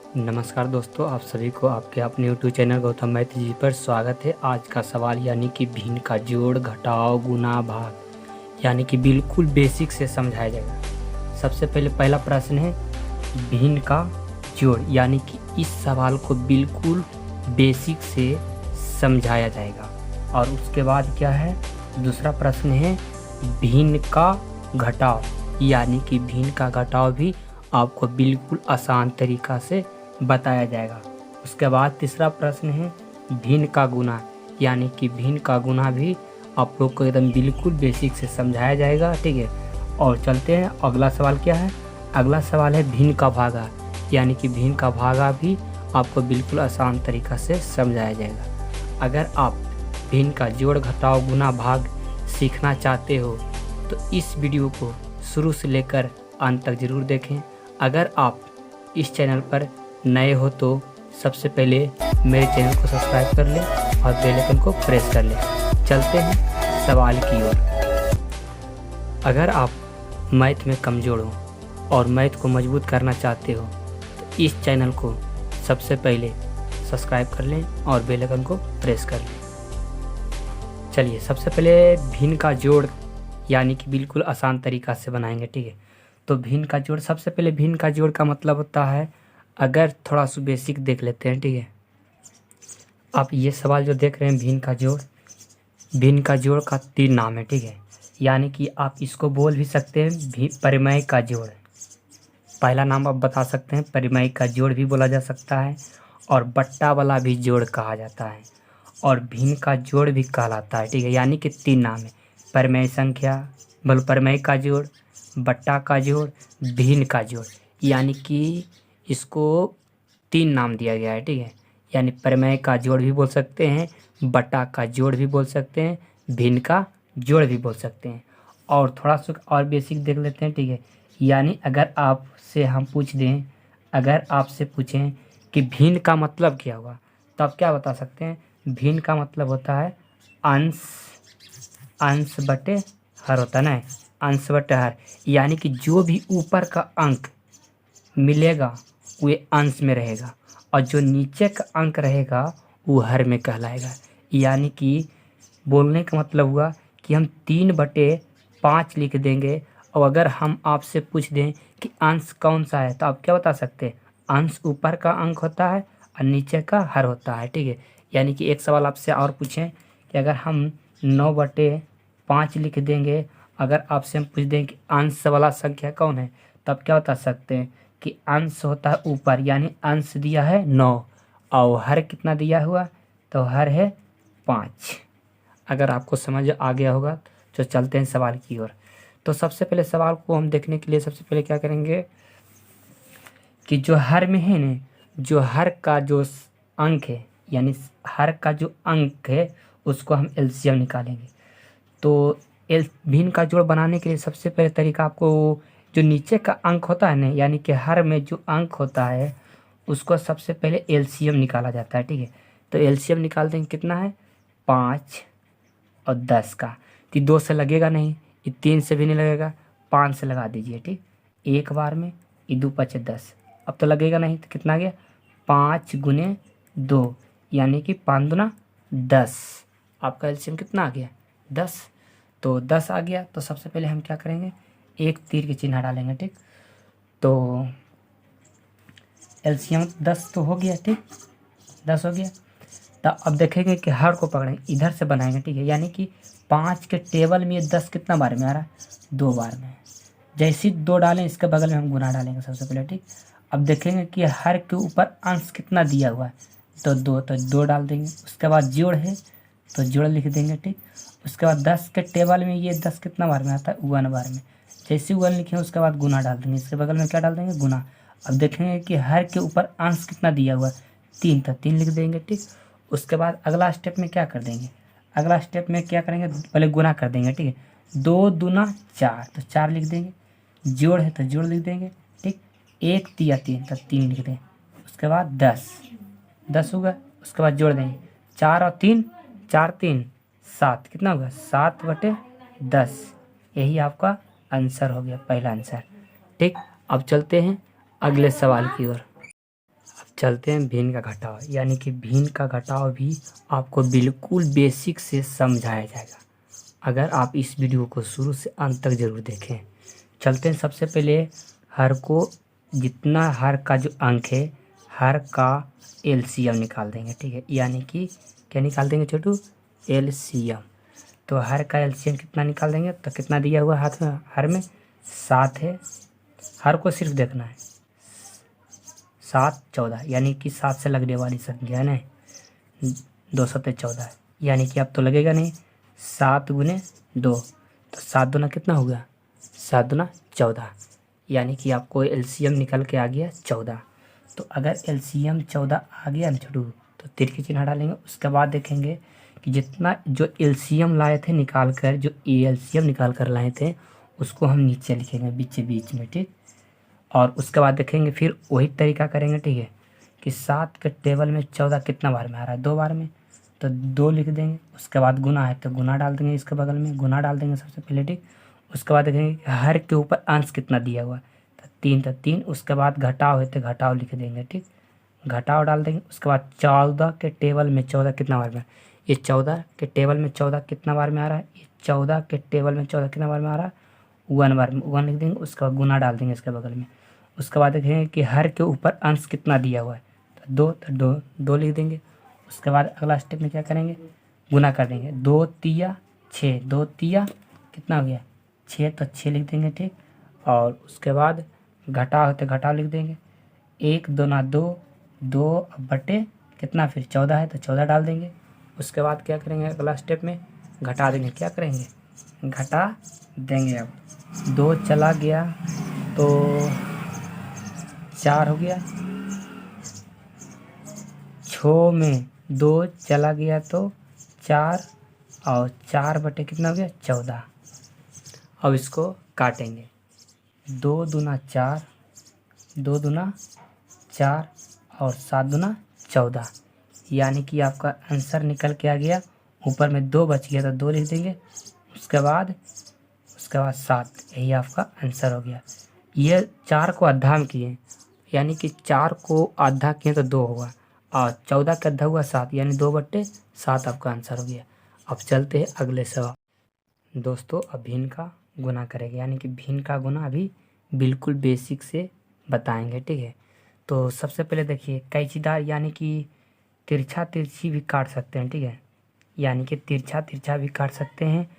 नमस्कार दोस्तों, आप सभी को आपके अपने यूट्यूब चैनल गौतम मैथिली जी पर स्वागत है। आज का सवाल यानी कि भिन्न का जोड़, घटाव, गुना, भाग यानी कि बिल्कुल बेसिक से समझाया जाएगा। सबसे पहले पहला प्रश्न है भिन्न का जोड़, यानी कि इस सवाल को बिल्कुल बेसिक से समझाया जाएगा। और उसके बाद क्या है, दूसरा प्रश्न है भिन्न का घटाव, यानी कि भिन्न का घटाव भी आपको बिल्कुल आसान तरीका से बताया जाएगा। उसके बाद तीसरा प्रश्न है भिन्न का गुना, यानी कि भिन्न का गुना भी आप लोग को एकदम बिल्कुल बेसिक से समझाया जाएगा। ठीक है, और चलते हैं अगला सवाल क्या है। अगला सवाल है भिन्न का भागा, यानी कि भिन्न का भागा भी आपको बिल्कुल आसान तरीका से समझाया जाएगा। अगर आप भिन्न का जोड़, घटाव, गुना, भाग सीखना चाहते हो तो इस वीडियो को शुरू से लेकर अंत तक ज़रूर देखें। अगर आप इस चैनल पर नए हो तो सबसे पहले मेरे चैनल को सब्सक्राइब कर लें और बेल आइकन को प्रेस कर लें। चलते हैं सवाल की ओर। अगर आप मैथ में कमज़ोर हो और मैथ को मजबूत करना चाहते हो तो इस चैनल को सबसे पहले सब्सक्राइब कर लें और बेल आइकन को प्रेस कर लें। चलिए, सबसे पहले भिन्न का जोड़ यानी कि बिल्कुल आसान तरीका से बनाएंगे। ठीक है, तो भिन्न का जोड़, सबसे पहले भिन्न का जोड़ का मतलब होता है, अगर थोड़ा सा बेसिक देख लेते हैं। ठीक है, आप ये सवाल जो देख रहे हैं भिन्न का जोड़, भिन्न का जोड़ का 3 नाम है। ठीक है, यानी कि आप इसको बोल भी सकते हैं परिमेय का जोड़। पहला नाम आप बता सकते हैं, परिमेय का जोड़ भी बोला जा सकता है और बट्टा वाला भी जोड़ कहा जाता है और भिन्न का जोड़ भी कहलाता है। ठीक है, यानी कि 3 नाम है, परिमेय संख्या, परिमेय का जोड़, बट्टा का जोड़, भिन्न का जोड़, यानी कि इसको 3 नाम दिया गया है। ठीक है, यानी परिमेय का जोड़ भी बोल सकते हैं, बट्टा का जोड़ भी बोल सकते हैं, भिन्न का जोड़ भी बोल सकते हैं। और थोड़ा सा और बेसिक देख लेते हैं। ठीक है, यानी अगर आपसे हम पूछ दें, अगर आपसे पूछें कि भिन्न का मतलब क्या हुआ तो आप क्या बता सकते हैं। भिन्न का मतलब होता है अंश, अंश बटे हर होता है ना, अंश बटे हर, यानी कि जो भी ऊपर का अंक मिलेगा वो अंश में रहेगा और जो नीचे का अंक रहेगा वो हर में कहलाएगा। यानी कि बोलने का मतलब हुआ कि हम 3/5 लिख देंगे और अगर हम आपसे पूछ दें कि अंश कौन सा है तो आप क्या बता सकते हैं, अंश ऊपर का अंक होता है और नीचे का हर होता है। ठीक है, यानी कि एक सवाल आपसे और पूछें कि अगर हम 9/5 लिख देंगे, अगर आपसे हम पूछ दें कि अंश वाला संख्या कौन है तो आप क्या बता सकते हैं कि अंश होता है ऊपर, यानी अंश दिया है 9 और हर कितना दिया हुआ तो हर है 5। अगर आपको समझ आ गया होगा तो चलते हैं सवाल की ओर। तो सबसे पहले सवाल को हम देखने के लिए सबसे पहले क्या करेंगे कि जो हर में है ना, जो हर का जो अंक है, यानी हर का जो अंक है उसको हम एलसीएम निकालेंगे। तो भिन्न का जोड़ बनाने के लिए सबसे पहले तरीका, आपको जो नीचे का अंक होता है ना, यानी कि हर में जो अंक होता है उसको सबसे पहले एलसीएम निकाला जाता है। ठीक है, तो एलसीएम निकाल देंगे, कितना है 5 और 10 का, तो 2 से लगेगा नहीं, ये 3 से भी नहीं लगेगा, 5 से लगा दीजिए। ठीक, एक बार में, ये 2 5 10, अब तो लगेगा नहीं, तो कितना आ गया 5 गुने 2, यानी कि 5 दूना 10। आपका एलसीएम कितना आ गया 10, तो 10 आ गया। तो सबसे पहले हम क्या करेंगे, एक तीर के चिन्ह डालेंगे। ठीक, तो एलसीएम 10 तो हो गया। ठीक, 10 हो गया। तो अब देखेंगे कि हर को पकड़ें, इधर से बनाएंगे। ठीक है, यानी कि 5 के टेबल में ये 10 कितना बार में आ रहा है, 2 बार में। जैसे ही 2 डालें इसके बगल में हम गुना डालेंगे सबसे पहले। ठीक, अब देखेंगे कि हर के ऊपर अंश कितना दिया हुआ है तो 2, तो 2 डाल देंगे। उसके बाद जोड़ है तो जोड़ लिख देंगे। ठीक, उसके बाद 10 के टेबल में ये 10 कितना बार में आता है, 1 बार में। जैसे 1 लिखे उसके बाद गुना डाल देंगे, इसके बगल में क्या डाल देंगे, गुना। अब देखेंगे कि हर के ऊपर अंश कितना दिया हुआ है 3, तो 3 लिख देंगे। ठीक, उसके बाद अगला स्टेप में क्या कर देंगे, अगला स्टेप में क्या करेंगे, पहले गुना कर देंगे। ठीक है, 2 दूना 4, तो 4 लिख देंगे। जोड़ है तो जोड़ लिख देंगे। ठीक, 1 तिया 3, तो 3 लिख देंगे। उसके बाद 10 होगा, उसके बाद जोड़ देंगे 4 और 3, 4 3 7, कितना होगा 7/10। यही आपका आंसर हो गया, पहला आंसर। ठीक, अब चलते हैं अगले सवाल की ओर। चलते हैं भिन्न का घटाव, यानी कि भिन्न का घटाव भी आपको बिल्कुल बेसिक से समझाया जाएगा अगर आप इस वीडियो को शुरू से अंत तक ज़रूर देखें। चलते हैं, सबसे पहले हर को, जितना हर का जो अंक है हर का एलसीएम निकाल देंगे, ठीक है। यानी कि क्या निकाल देंगे छोटू? एलसीएम। तो हर का एलसीएम कितना निकाल देंगे? तो कितना दिया हुआ हाथ में? हर में 7 है। हर को सिर्फ देखना है, 7 14, यानी कि 7 से लगने वाली संख्या है ना, 2 7 14, यानी कि अब तो लगेगा नहीं। 7 गुने 2, तो 7 दूना कितना हो गया? 7 दूना 14, यानी कि आपको एलसीएम निकल के आ गया 14। तो अगर एलसीएम 14 आ गया ना छोटू, तो तिरकी चिन्ह डालेंगे। उसके बाद देखेंगे कि जितना जो एलसीएम लाए थे निकाल कर, जो एलसीएम निकाल कर लाए थे, उसको हम नीचे लिखेंगे बीच बीच में, ठीक। और उसके बाद देखेंगे फिर वही तरीका करेंगे, ठीक है, कि 7 के टेबल में 14 कितना बार में आ रहा है? 2 बार में, तो 2 लिख देंगे। उसके बाद गुना है तो गुना डाल देंगे, इसके बगल में गुना डाल देंगे सबसे पहले, ठीक। उसके बाद देखेंगे कि हर के ऊपर अंश कितना दिया हुआ है, तो 3, तो 3। उसके बाद घटाव है तो घटाव लिख देंगे, ठीक, घटाव डाल देंगे। उसके बाद 14 के टेबल में 14 कितना बार में? ये 14 के टेबल में 14 कितना बार में आ रहा है? ये 14 के टेबल में 14 कितना बार में आ रहा है? 1 बार में, 1 लिख देंगे। उसके बाद गुना डाल देंगे इसके बगल में। उसके बाद देखेंगे कि हर के ऊपर अंश कितना दिया हुआ है, तो 2, तो 2 2 लिख देंगे। उसके बाद अगला स्टेप में क्या करेंगे? गुना कर देंगे। 2 तिया 6, 2 तिया कितना हो गया? 6, तो 6 लिख देंगे, ठीक। और उसके बाद घटाव है तो घटाव लिख देंगे। 1 दूना 2, 2 बटे कितना फिर 14 है तो 14 डाल देंगे। उसके बाद क्या करेंगे? अगला स्टेप में घटा देंगे। क्या करेंगे? घटा देंगे। अब 2 चला गया तो 4 हो गया, 6 में 2 चला गया तो 4, और 4 बटे कितना हो गया? 14। अब इसको काटेंगे। 2 दूना 4, 2 दूना 4 और 7 दूना 14, यानी कि आपका आंसर निकल के आ गया। ऊपर में 2 बच गया तो 2 लिख देंगे। उसके बाद 7, यही आपका आंसर हो गया। ये 4 को आधा में किए, यानी कि 4 को आधा किए तो 2 होगा, और 14 का आधा हुआ 7, यानी 2/7 आपका आंसर हो गया। अब चलते हैं अगले सवाल। दोस्तों अब भिन्न का गुना करेंगे, यानी कि भिन्न का गुना अभी बिल्कुल बेसिक से बताएंगे, ठीक है। तो सबसे पहले देखिए, कैंचीदार यानी कि तिरछा तिरछी भी काट सकते हैं, ठीक है। यानी कि तिरछा तिरछा भी काट सकते हैं,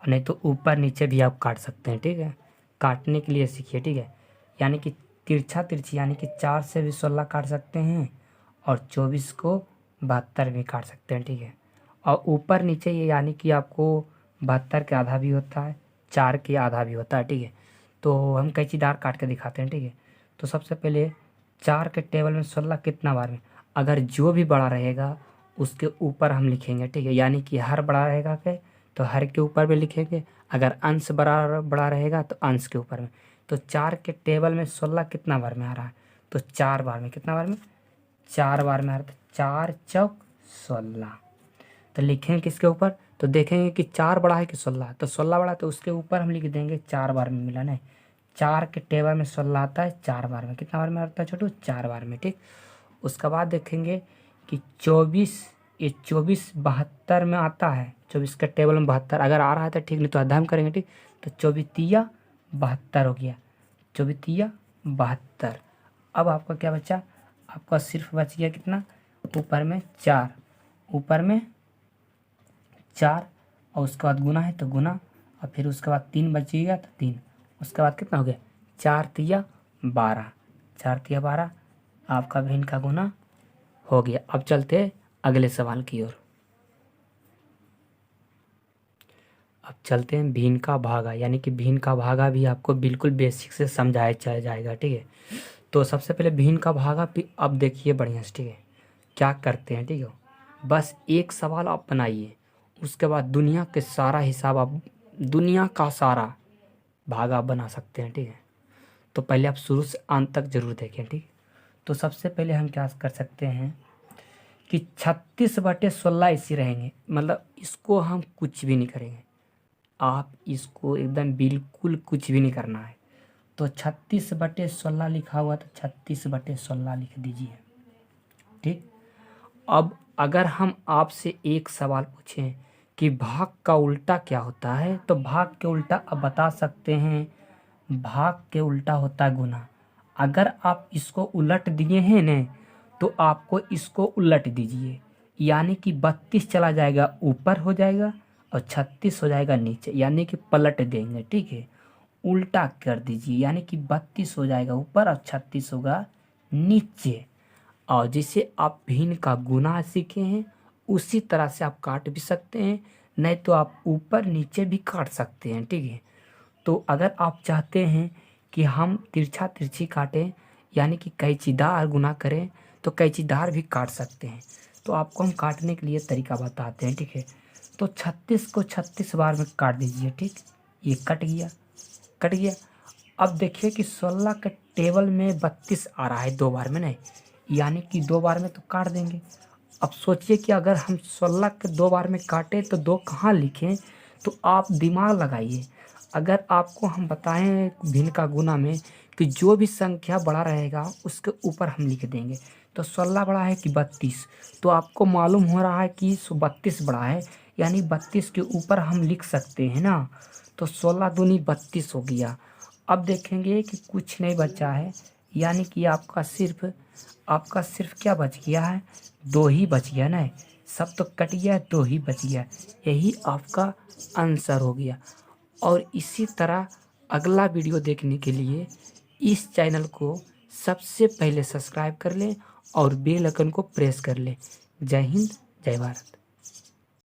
और नहीं तो ऊपर नीचे भी आप काट सकते हैं, ठीक है। काटने के लिए सीखिए, ठीक है। यानी कि तिरछा तिरछी, यानी कि 4 से भी 16 काट सकते हैं, और 24 को 72 भी काट सकते हैं, ठीक है। और ऊपर नीचे ये, यानी कि आपको 72 के आधा भी होता है, 4 के आधा भी होता है, ठीक है। तो हम कैंचीदार काट के दिखाते हैं, ठीक है। तो सबसे पहले 4 के टेबल में 16 कितना बार में? अगर जो भी बड़ा रहेगा उसके ऊपर हम लिखेंगे, ठीक है। यानी कि हर बड़ा रहेगा के, तो हर के ऊपर भी लिखेंगे। अगर अंश बड़ा बड़ा रहेगा तो अंश के ऊपर में। तो 4 के टेबल में 16 कितना बार में आ रहा है? तो 4 बार में। कितना बार में? 4 बार में आ रहा है। तो 4 चौक 16, तो लिखेंगे किसके ऊपर? तो देखेंगे कि 4 बड़ा है कि 16, तो 16 बड़ा, तो उसके ऊपर हम लिख देंगे 4 बार में। मिला नहीं? 4 के टेबल में 16 आता है 4 बार में। कितना बार में आता है छोटू? 4 बार में, ठीक। उसके बाद देखेंगे कि 24, ये 24 72 में आता है। 24 के टेबल में 72 अगर आ रहा है तो ठीक, नहीं तो आधा हम करेंगे, ठीक। तो 24 तिया 72 हो गया, 24 तिया 72। अब आपका क्या बचा? आपका सिर्फ बच गया कितना? ऊपर में 4, ऊपर में 4, और उसके बाद गुना है तो गुना, और फिर उसके बाद 3 बचिएगा तो 3। उसके बाद कितना हो गया? 4 तिया 12, 4 तिया 12, आपका भिन्न का गुना हो गया। अब चलते हैं अगले सवाल की ओर। अब चलते हैं भिन्न का भागा, यानी कि भिन्न का भागा भी आपको बिल्कुल बेसिक से समझाया चला जाएगा, ठीक है। तो सबसे पहले भिन्न का भागा भी अब देखिए बढ़िया से, ठीक है। क्या करते हैं, ठीक है। बस एक सवाल आप बनाइए, उसके बाद दुनिया के सारा हिसाब आप, दुनिया का सारा भागा आप बना सकते हैं, ठीक है। तो पहले आप शुरू से अंत तक जरूर देखें, ठीक। तो सबसे पहले हम क्या कर सकते हैं कि 36/16 इसी रहेंगे, मतलब इसको हम कुछ भी नहीं करेंगे। आप इसको एकदम बिल्कुल कुछ भी नहीं करना है। तो 36/16 लिखा हुआ तो 36/16 लिख दीजिए। ठीक। अब अगर हम आपसे एक सवाल पूछें कि भाग का उल्टा क्या होता है, तो भाग के उल्टा अब बता सकते हैं, भाग के उल्टा होता है गुना। अगर आप इसको उलट दिए हैं न, तो आपको इसको उलट दीजिए, यानी कि 32 चला जाएगा ऊपर हो जाएगा और 36 हो जाएगा नीचे, यानी कि पलट देंगे। ठीक है, उल्टा कर दीजिए, यानी कि 32 हो जाएगा ऊपर और 36 होगा नीचे। और जिसे आप भिन्न का गुना सीखे हैं उसी तरह से आप काट भी सकते हैं, नहीं तो आप ऊपर नीचे भी काट सकते हैं। ठीक है, तो अगर आप चाहते हैं कि हम तिरछा तिरछी काटें, यानी कि कैंचीदार गुना करें, तो कैंचीदार भी काट सकते हैं। तो आपको हम काटने के लिए तरीका बताते हैं। ठीक है, तो 36 को 36 बार में काट दीजिए। ठीक, ये कट गया, कट गया। अब देखिए कि 16 के टेबल में 32 आ रहा है दो बार में, नहीं, यानी कि दो बार में तो काट देंगे। अब सोचिए कि अगर हम 16 के दो बार में काटें तो दो कहाँ लिखें, तो आप दिमाग लगाइए। अगर आपको हम बताएं भिन्न का गुना में कि जो भी संख्या बड़ा रहेगा उसके ऊपर हम लिख देंगे, तो 16 बड़ा है कि 32, तो आपको मालूम हो रहा है कि 32 बड़ा है, यानी 32 के ऊपर हम लिख सकते हैं ना। तो 16 दूनी 32 हो गया। अब देखेंगे कि कुछ नहीं बचा है, यानी कि आपका सिर्फ क्या बच गया है, दो ही बच गया ना, सब तो कट गया, दो ही बच गया, यही आपका आंसर हो गया। और इसी तरह अगला वीडियो देखने के लिए इस चैनल को सबसे पहले सब्सक्राइब कर लें और बेल आइकन को प्रेस कर लें। जय हिंद, जय भारत।